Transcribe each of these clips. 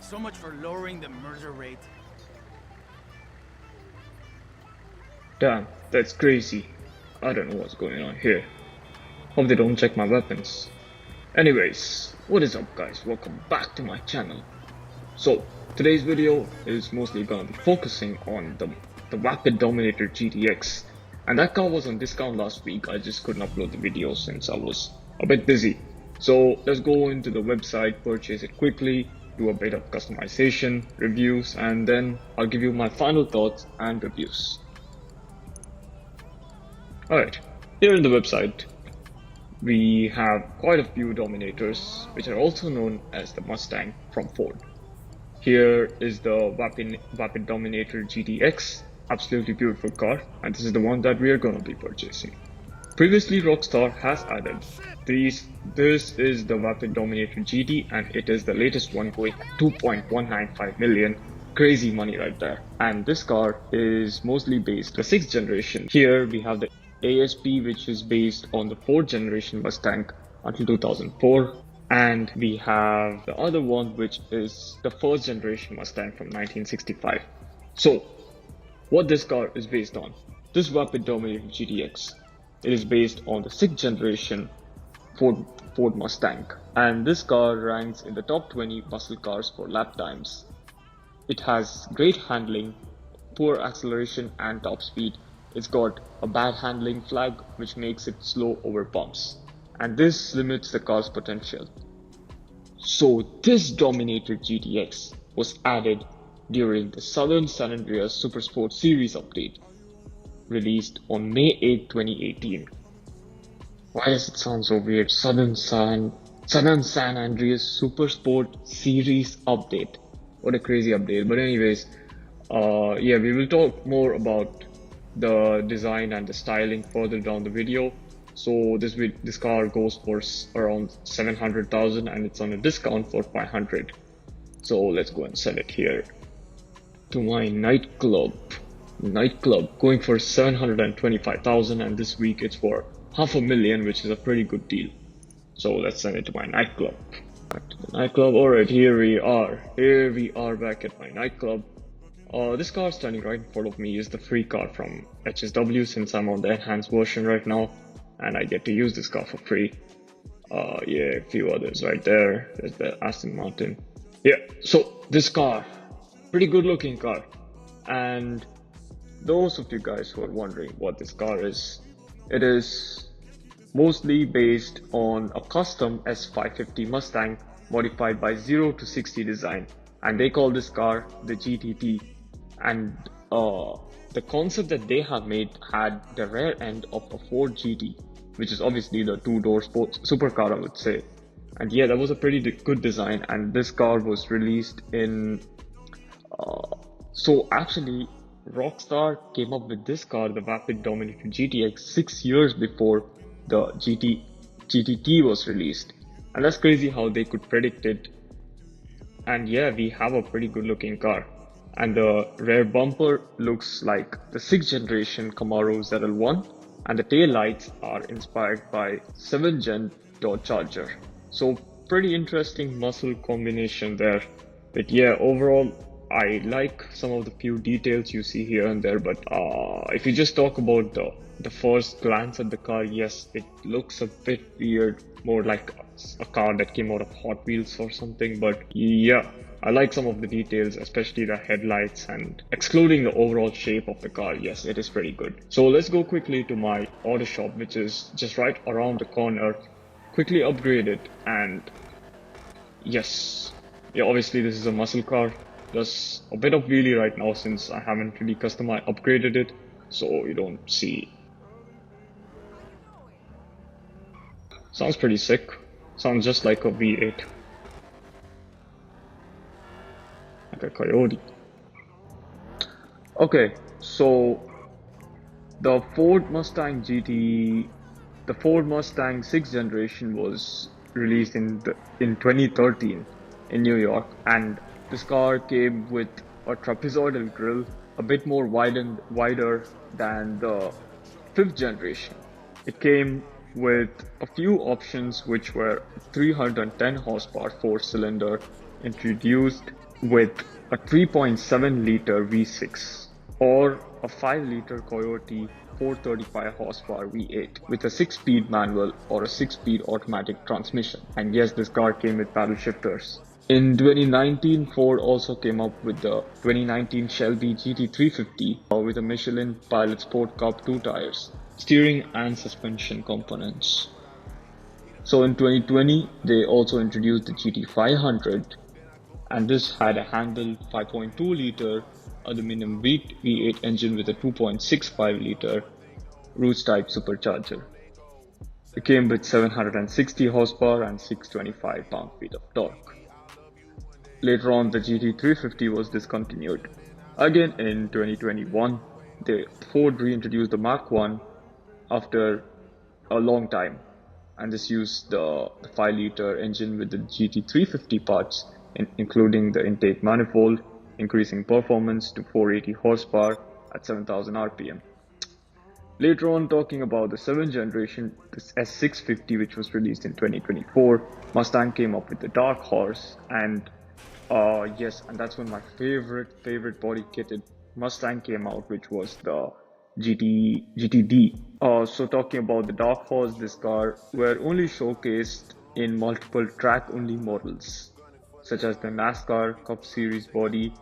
So much for lowering the murder rate. Damn, that's crazy. I don't know what's going on here. Hope they don't check my weapons. Anyways, what is up guys, welcome back to my channel. So, today's video is mostly gonna be focusing on the Vapid Dominator GTX. And that car was on discount last week. I just couldn't upload the video since I was a bit busy. So let's go into the website, purchase it quickly, do a bit of customization, reviews, and then I'll give you my final thoughts and reviews. Alright, here in the website, we have quite a few Dominators, which are also known as the Mustang from Ford. Here is the Vapid Dominator GTX, absolutely beautiful car, and this is the one that we are going to be purchasing. Previously, Rockstar has added these. This is the Vapid Dominator GT, and it is the latest one, going at 2.195 million. Crazy money right there. And this car is mostly based the 6th generation. Here we have the ASP, which is based on the 4th generation Mustang until 2004. And we have the other one, which is the 1st generation Mustang from 1965. So, what this car is based on? This Vapid Dominator GTX. It is based on the 6th generation Ford Mustang. And this car ranks in the top 20 muscle cars for lap times. It has great handling, poor acceleration and top speed. It's got a bad handling flag, which makes it slow over bumps. And this limits the car's potential. So this Dominator GTX was added during the Southern San Andreas Supersport Series update, released on May 8, 2018. Why does it sound so weird? Southern San Andreas Supersport Series update. What a crazy update. But anyways, yeah, we will talk more about the design and the styling further down the video. So this car goes for around 700,000 and it's on a discount for 500. So let's go and send it here to my nightclub, going for 725,000, and this week it's for 500,000, which is a pretty good deal. So let's send it to my nightclub. Back to the nightclub. Alright, here we are back at my nightclub. This car standing right in front of me is the free car from HSW, since I'm on the enhanced version right now and I get to use this car for free. Yeah, a few others right there. There's the Aston Martin. Yeah, so this car, pretty good looking car. And those of you guys who are wondering what this car is, it is mostly based on a custom S550 Mustang modified by 0 to 60 design, and they call this car the GTD. And the concept that they have made had the rear end of a Ford GT, which is obviously the two-door sports supercar, I would say. And yeah, that was a pretty good design, and this car was released in so actually Rockstar came up with this car, the Vapid Dominator GTX, 6 years before the GTT was released. And that's crazy how they could predict it. And yeah, we have a pretty good looking car. And the rear bumper looks like the 6th generation Camaro ZL1, and the tail lights are inspired by 7th gen Dodge Charger. So pretty interesting muscle combination there. But yeah, overall I like some of the few details you see here and there, but if you just talk about the first glance at the car, yes, it looks a bit weird, more like a car that came out of Hot Wheels or something. But yeah, I like some of the details, especially the headlights, and excluding the overall shape of the car, yes, it is pretty good. So let's go quickly to my auto shop, which is just right around the corner. Quickly upgrade it, and yes, yeah, obviously this is a muscle car. Does a bit of wheelie right now since I haven't really upgraded it, so you don't see. Sounds pretty sick. Sounds just like a V8, like a Coyote. Okay, so the Ford Mustang 6th generation was released in 2013 in New York, and this car came with a trapezoidal grille, a bit more wider than the 5th generation. It came with a few options, which were 310 horsepower 4-cylinder, introduced with a 3.7 liter V6 or a 5 liter Coyote 435 horsepower V8 with a 6-speed manual or a 6-speed automatic transmission. And yes, this car came with paddle shifters. In 2019, Ford also came up with the 2019 Shelby GT350 with a Michelin Pilot Sport Cup 2 tires, steering and suspension components. So in 2020, they also introduced the GT500, and this had a handle 5.2 liter aluminum V8 engine with a 2.65 liter Roots type supercharger. It came with 760 horsepower and 625 pound-feet of torque. Later on, the GT350 was discontinued. Again in 2021, Ford reintroduced the Mark 1 after a long time, and this used the 5 liter engine with the GT350 parts, including the intake manifold, increasing performance to 480 horsepower at 7000 RPM. Later on, talking about the 7th generation, this S650, which was released in 2024, Mustang came up with the Dark Horse, and yes, and that's when my favorite body kitted Mustang came out, which was the GTD. So talking about the Dark Horse, this car were only showcased in multiple track-only models, such as the NASCAR Cup Series body,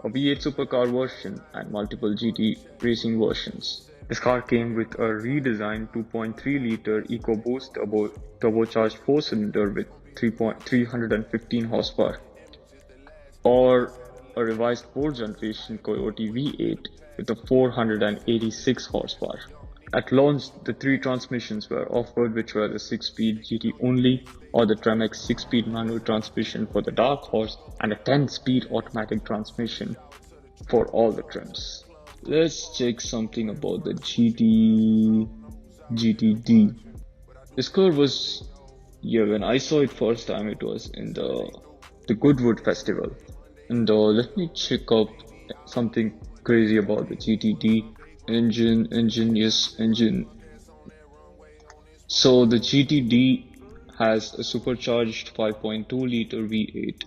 a V8 supercar version, and multiple GT racing versions. This car came with a redesigned 2.3 liter EcoBoost turbocharged 4-cylinder with 315 horsepower, or a revised 4th generation Coyote V8 with a 486 horsepower. At launch, the 3 transmissions were offered, which were the 6-speed GT only, or the Tremex 6-speed manual transmission for the Dark Horse, and a 10-speed automatic transmission for all the trims. Let's check something about the GTD. This car was, when I saw it first time, it was in the Goodwood Festival. And let me check up something crazy about the GTD. Engine. So the GTD has a supercharged 5.2 liter V8,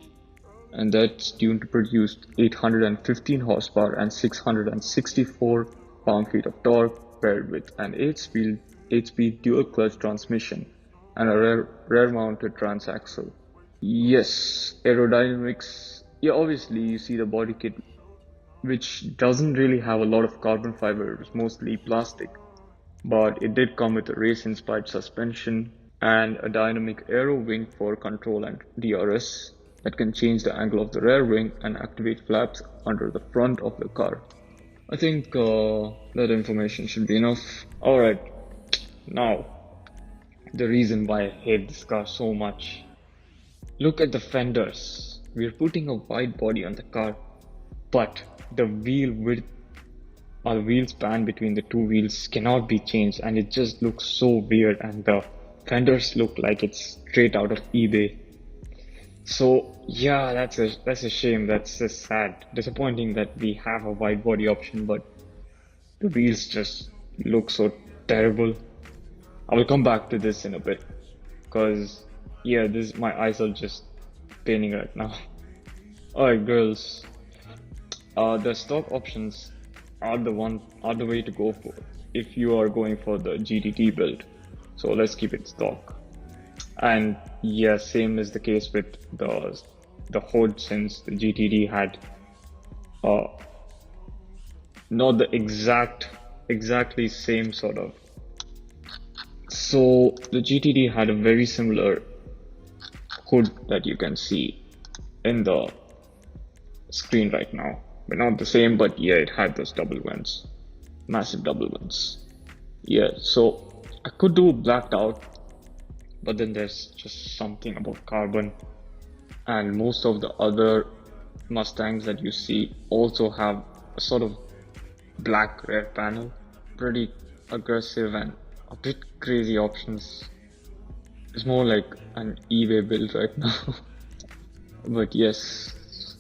and that's tuned to produce 815 horsepower and 664 pound-feet of torque, paired with an 8-speed dual clutch transmission and a rear mounted transaxle. Yes, aerodynamics. Yeah, obviously you see the body kit, which doesn't really have a lot of carbon fiber, it's mostly plastic, but it did come with a race-inspired suspension and a dynamic aero wing for control and DRS that can change the angle of the rear wing and activate flaps under the front of the car. I think that information should be enough. Alright, now the reason why I hate this car so much. Look at the fenders. We're putting a wide body on the car, but the wheel width or the wheel span between the 2 wheels cannot be changed, and it just looks so weird, and the fenders look like it's straight out of eBay. So yeah, that's a shame. That's just sad, disappointing that we have a wide body option, but the wheels just look so terrible. I will come back to this in a bit, because yeah, my eyes are just paining right now. Alright girls, the stock options are the way to go for if you are going for the GTD build. So let's keep it stock. And yeah, same is the case with the hood, since the GTD had not the exactly same sort of. So the GTD had a very similar hood that you can see in the screen right now, but not the same, but yeah, it had those double vents, massive double vents. Yeah, so I could do blacked out, but then there's just something about carbon, and most of the other Mustangs that you see also have a sort of black rear panel. Pretty aggressive and a bit crazy options. It's more like an eBay build right now. But yes,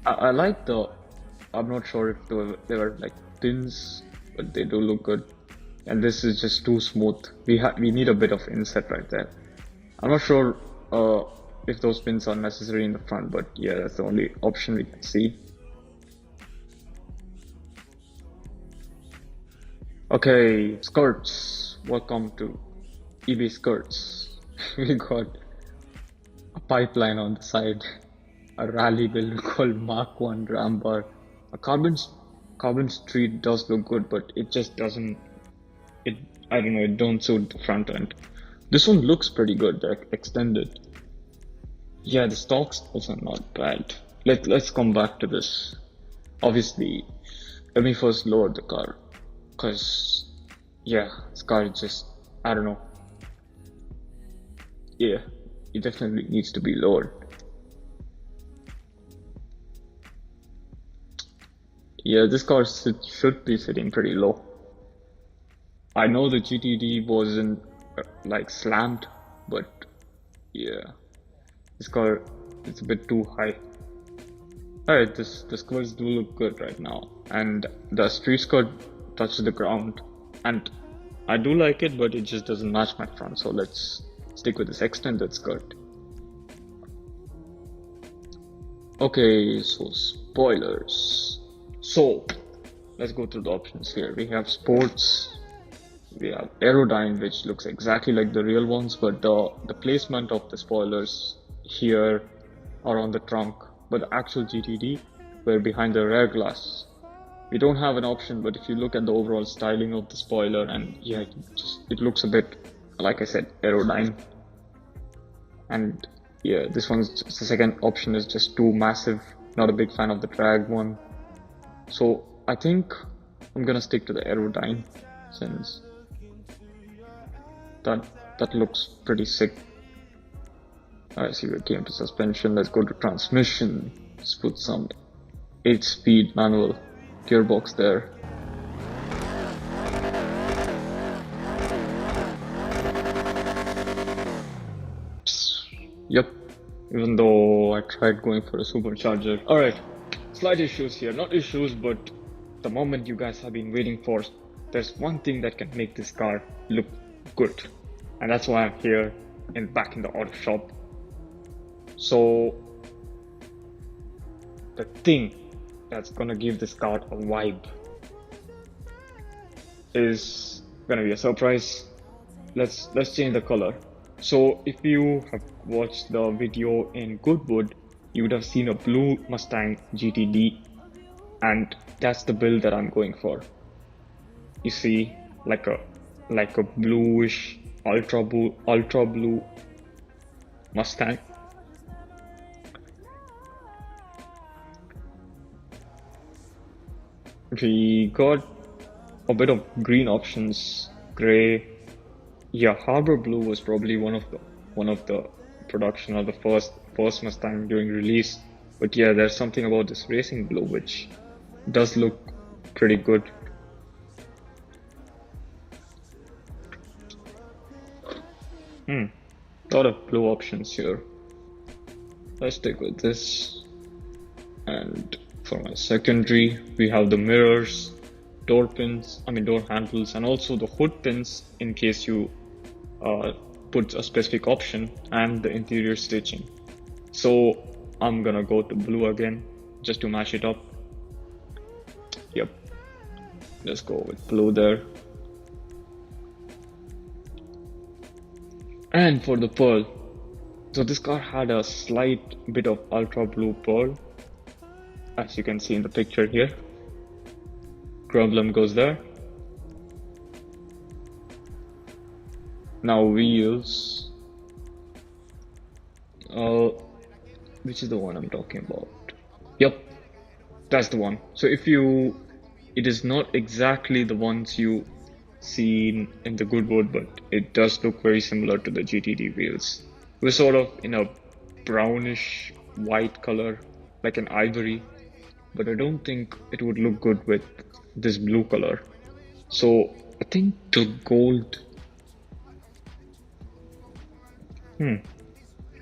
I like I'm not sure if they were like pins, but they do look good. And this is just too smooth. We need a bit of inset right there. I'm not sure if those pins are necessary in the front, but yeah, that's the only option we can see. Okay, skirts. Welcome to eBay skirts. We got a pipeline on the side, a rally build called Mark 1 ram bar. A carbon street does look good, but it just doesn't. I don't know. It don't suit the front end. This one looks pretty good. They're extended. Yeah, the stock's also not bad. Let's come back to this. Obviously, let me first lower the car, cause yeah, this car is just, I don't know. Yeah, it definitely needs to be lowered. Yeah, this car should be sitting pretty low. I know the GTD wasn't like slammed, but yeah, this car is a bit too high. Alright, the skirts do look good right now, and the street skirt touches the ground, and I do like it, but it just doesn't match my front, so let's stick with this extended skirt. Okay, so spoilers. So let's go through the options here. We have sports, we have Aerodyne, which looks exactly like the real ones, but the placement of the spoilers here are on the trunk, but the actual GTD were behind the rear glass. We don't have an option, but if you look at the overall styling of the spoiler, and yeah, it looks a bit, like I said, Aerodyne. And yeah, this one's just, the second option is just too massive. Not a big fan of the drag one. So I think I'm gonna stick to the Aerodyne, since that looks pretty sick. Alright, so we came to suspension. Let's go to transmission. Let's put some 8-speed manual gearbox there. Yep, even though I tried going for a supercharger. Alright, slight issues here. Not issues, but the moment you guys have been waiting for. There's one thing that can make this car look good, and that's why I'm here back in the auto shop. So the thing that's gonna give this car a vibe is gonna be a surprise. Let's change the color. So if you have watched the video in Goodwood, you would have seen a blue Mustang GTD, and that's the build that I'm going for. You see, like a bluish ultra blue Mustang. We got a bit of green options, gray. Yeah, Harbor Blue was probably one of the production of the first Mustang during release. But yeah, there's something about this racing blue which does look pretty good. Lot of blue options here. Let's stick with this. And for my secondary, we have the mirrors, door handles, and also the hood pins in case you put a specific option, and the interior stitching. So I'm gonna go to blue again just to match it up. Yep, let's go with blue there. And for the pearl, so this car had a slight bit of ultra blue pearl, as you can see in the picture here. Emblem goes there. Now wheels, which is the one I'm talking about? Yep, that's the one. So it is not exactly the ones you seen in the Goodwood, but it does look very similar to the GTD wheels. We're sort of in a brownish white color, like an ivory, but I don't think it would look good with this blue color. So I think the gold.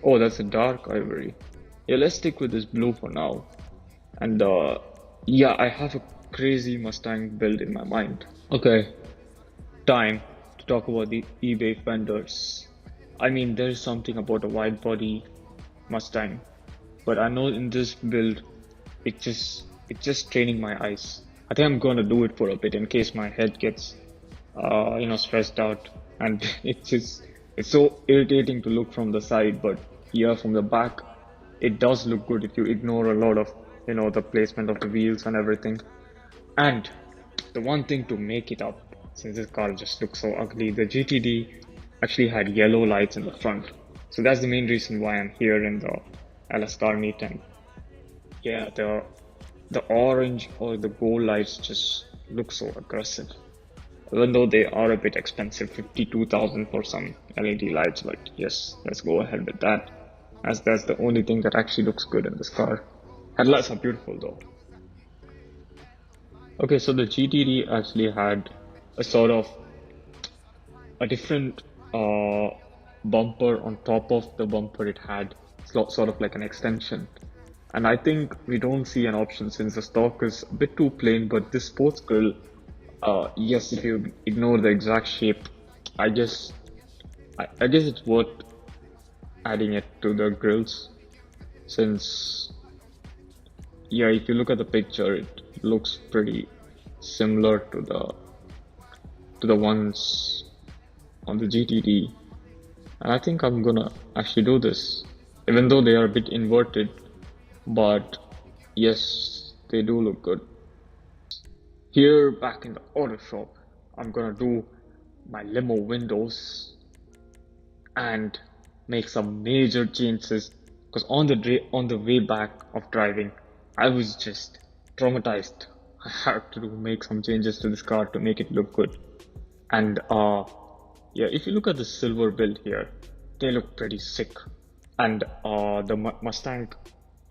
Oh, that's a dark ivory. Yeah, let's stick with this blue for now. And yeah, I have a crazy Mustang build in my mind. Okay, time talk about the eBay fenders. I mean, there's something about a wide body Mustang, but I know in this build it's just straining my eyes. I think I'm gonna do it for a bit in case my head gets stressed out, and it's so irritating to look from the side, but yeah, from the back it does look good if you ignore a lot of the placement of the wheels and everything. And the one thing to make it up, since this car just looks so ugly, the GTD actually had yellow lights in the front. So that's the main reason why I'm here in the LS car meet. And yeah, the orange or the gold lights just look so aggressive. Even though they are a bit expensive, 52,000 for some LED lights, but yes, let's go ahead with that, as that's the only thing that actually looks good in this car. Headlights are beautiful though. Okay, so the GTD actually had a sort of a different bumper on top of the bumper. It had sort of like an extension, and I think we don't see an option since the stock is a bit too plain. But this sports grill, yes, if you ignore the exact shape, I guess it's worth adding it to the grills, since yeah, if you look at the picture, it looks pretty similar to the ones on the GTD, and I think I'm gonna actually do this, even though they are a bit inverted, but yes, they do look good. Here back in the auto shop, I'm gonna do my limo windows and make some major changes, because on the way back of driving, I was just traumatized. I had to make some changes to this car to make it look good. And yeah, if you look at the silver build here, they look pretty sick. And the Mustang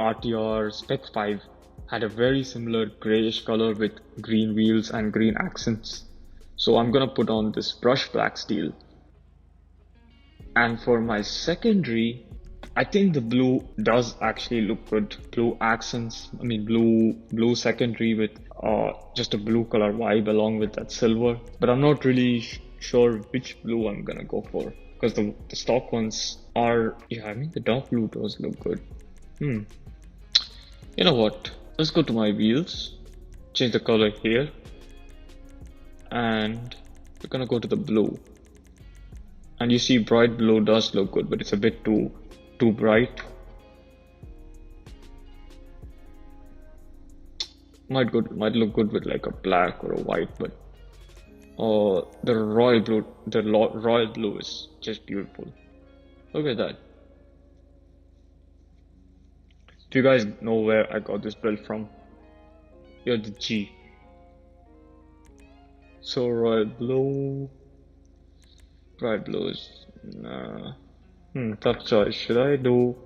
RTR SPEC 5 had a very similar grayish color with green wheels and green accents. So I'm gonna put on this brush black steel. And for my secondary, I think the blue does actually look good. Blue accents, I mean blue secondary with just a blue color vibe along with that silver. But I'm not really sure which blue I'm gonna go for, because the stock ones are, yeah, I mean the dark blue does look good. You know what? Let's go to my wheels, change the color here, and we're gonna go to the blue. And you see bright blue does look good, but it's a bit too bright. Might look good with like a black or a white, but the royal blue is just beautiful. Look at that. Do you guys know where I got this build from? You're the G. So royal blue, bright blue is tough choice. Should I do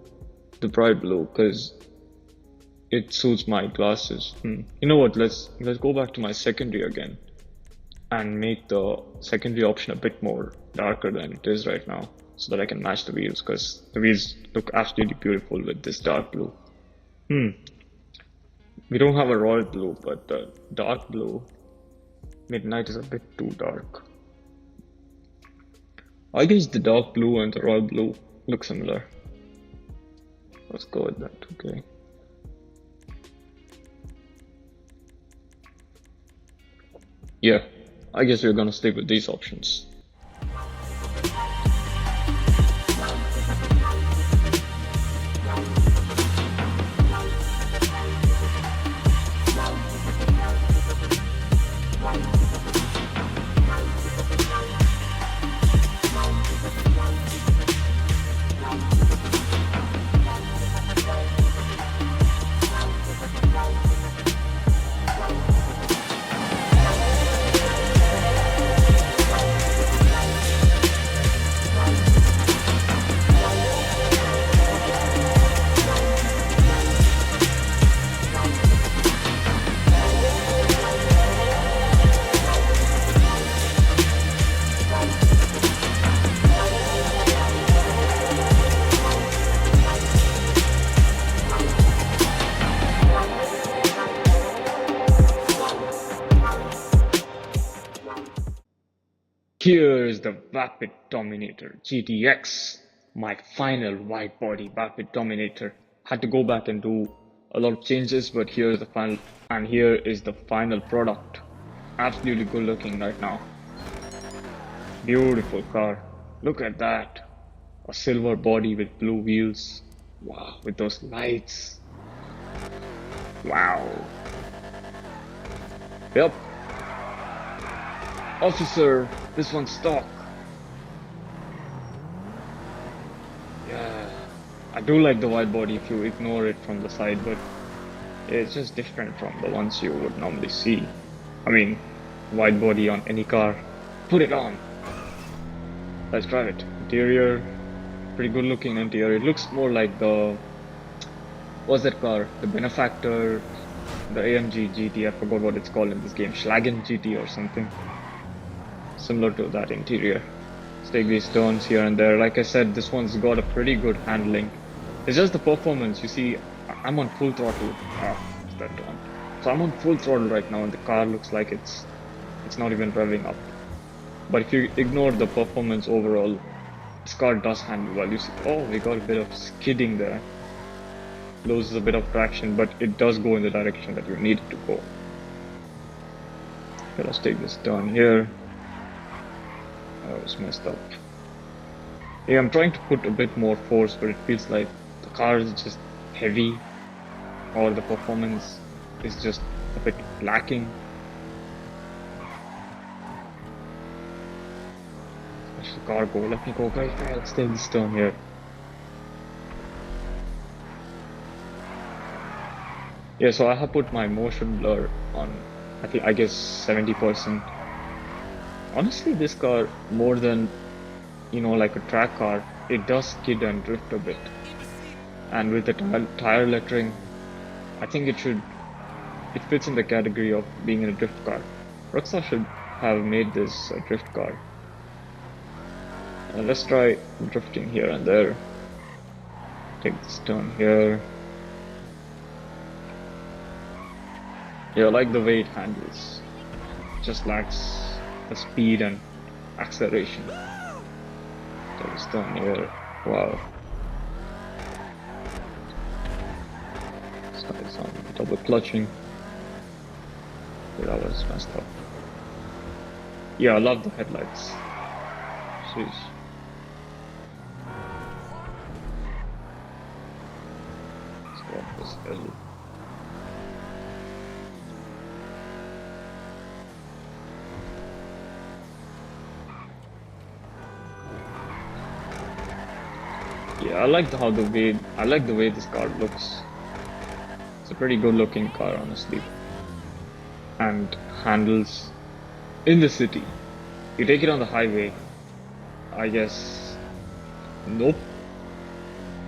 the bright blue because it suits my glasses? You know what? Let's go back to my secondary again and make the secondary option a bit more darker than it is right now, so that I can match the wheels, because the wheels look absolutely beautiful with this dark blue. We don't have a royal blue, but the dark blue midnight is a bit too dark. I guess the dark blue and the royal blue look similar. Let's go with that, okay. Yeah, I guess we're gonna stick with these options. Here is the Vapid Dominator GTX. my final wide body Vapid Dominator. Had to go back and do a lot of changes, but here is the final, and here is the final product. Absolutely good looking right now. Beautiful car. Look at that. A silver body with blue wheels. Wow, with those lights. Wow. Yep. Officer, this one's stock. Yeah. I do like the wide body if you ignore it from the side, but it's just different from the ones you would normally see. I mean, wide body on any car. Put it on. Let's drive it. Interior, pretty good looking interior. It looks more like the, what's that car? The Benefactor, the AMG GT, I forgot what it's called in this game. Schlagen GT or something. Similar to that interior. Let's take these turns here and there. Like I said, this one's got a pretty good handling. It's just the performance. You see, I'm on full throttle. Is that on? So I'm on full throttle right now, and the car looks like it's not even revving up. But if you ignore the performance overall, this car does handle well. You see, oh, we got a bit of skidding there. Loses a bit of traction, but it does go in the direction that you need it to go. Okay, let's take this turn here. Oh, it's messed up. Yeah, I'm trying to put a bit more force, but it feels like the car is just heavy, or the performance is just a bit lacking. Let's the car go. Let me go, guys. Let's take this turn here. Yeah, so I have put my motion blur on, I guess 70%. Honestly, this car, more than, like a track car, it does skid and drift a bit. And with the tire lettering, I think it fits in the category of being in a drift car. Rockstar should have made this a drift car. Let's try drifting here and there. Take this turn here. Yeah, I like the way it handles. It just lacks the speed and acceleration. Take this turn here. Wow. Started some double clutching. Yeah, that was messed up. Yeah, I love the headlights. Jeez. Let's go up this hill. Yeah, I like the way this car looks. It's a pretty good looking car, honestly. And handles in the city. You take it on the highway, I guess, nope.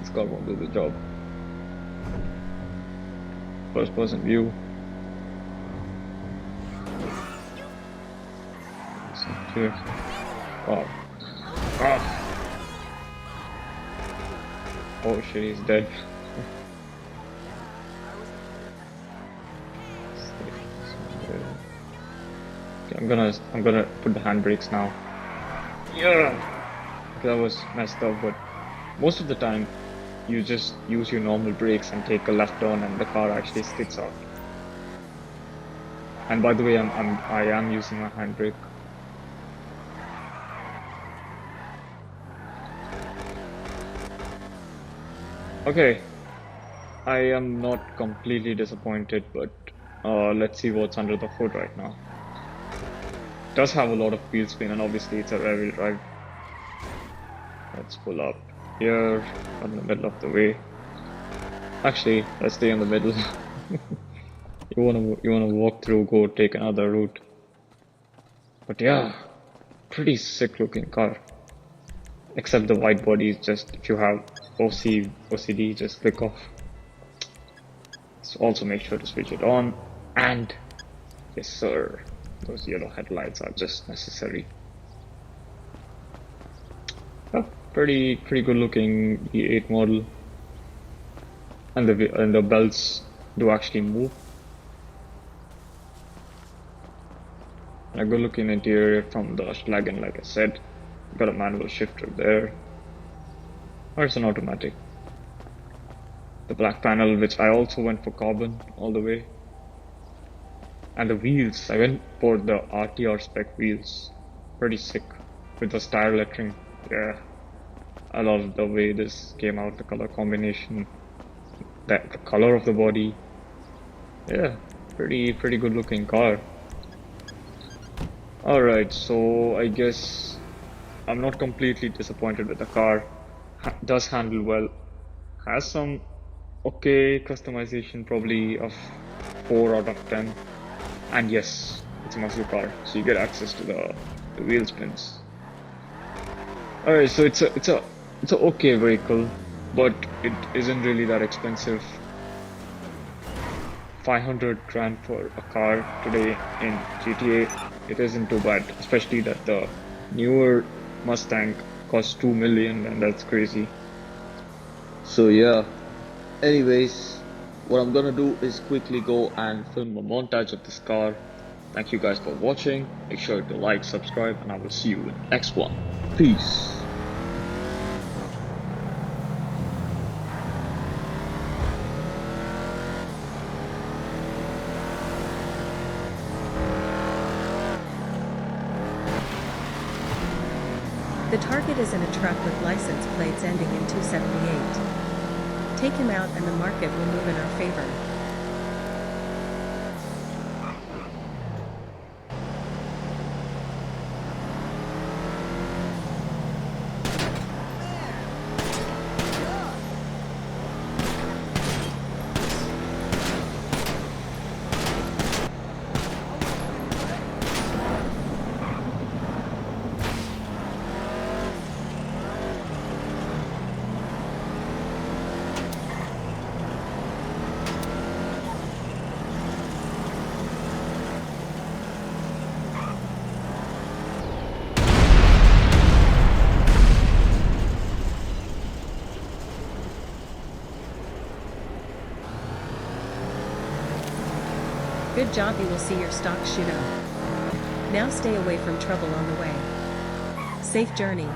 This car won't do the job. First person view. Oh. Ah. Oh shit, he's dead. Okay, I'm gonna put the handbrakes now. Yeah. Okay, that was messed up, but most of the time you just use your normal brakes and take a left turn and the car actually skids out. And by the way, I am using my handbrake. Okay, I am not completely disappointed, but let's see what's under the hood right now. It does have a lot of wheel spin, and obviously it's a rear-wheel drive. Let's pull up here, in the middle of the way. Actually, let's stay in the middle. you wanna walk through, go take another route. But yeah, pretty sick looking car. Except the white body is just, if you have OCD, just click off. So also make sure to switch it on. And yes sir, those yellow headlights are just necessary. Pretty good looking V8 model. And the belts do actually move. And a good looking interior from the Schlagen, like I said. Got a manual shifter there. or it's an automatic. The black panel, which I also went for carbon all the way. And the wheels, I went for the RTR spec wheels. Pretty sick with the style lettering. Yeah, I love the way this came out, the color combination, the color of the body. Yeah, pretty good looking car. Alright, so I guess I'm not completely disappointed with the car. Does handle well. Has some okay customization, probably of 4 out of 10. And yes, it's a muscle car, so you get access to the wheel spins. Alright, so it's a okay vehicle, but it isn't really that expensive. 500 grand for a car today in GTA, it isn't too bad, especially that the newer Mustang costs 2 million, and that's crazy. So yeah, anyways, what I'm gonna do is quickly go and film a montage of this car. Thank you guys for watching. Make sure to like, subscribe, and I will see you in the next one. Peace. The target is in a truck with license plates ending in 278. Take him out and the market will move in our favor. Good job, you will see your stock shoot up. Now stay away from trouble on the way. Safe journey.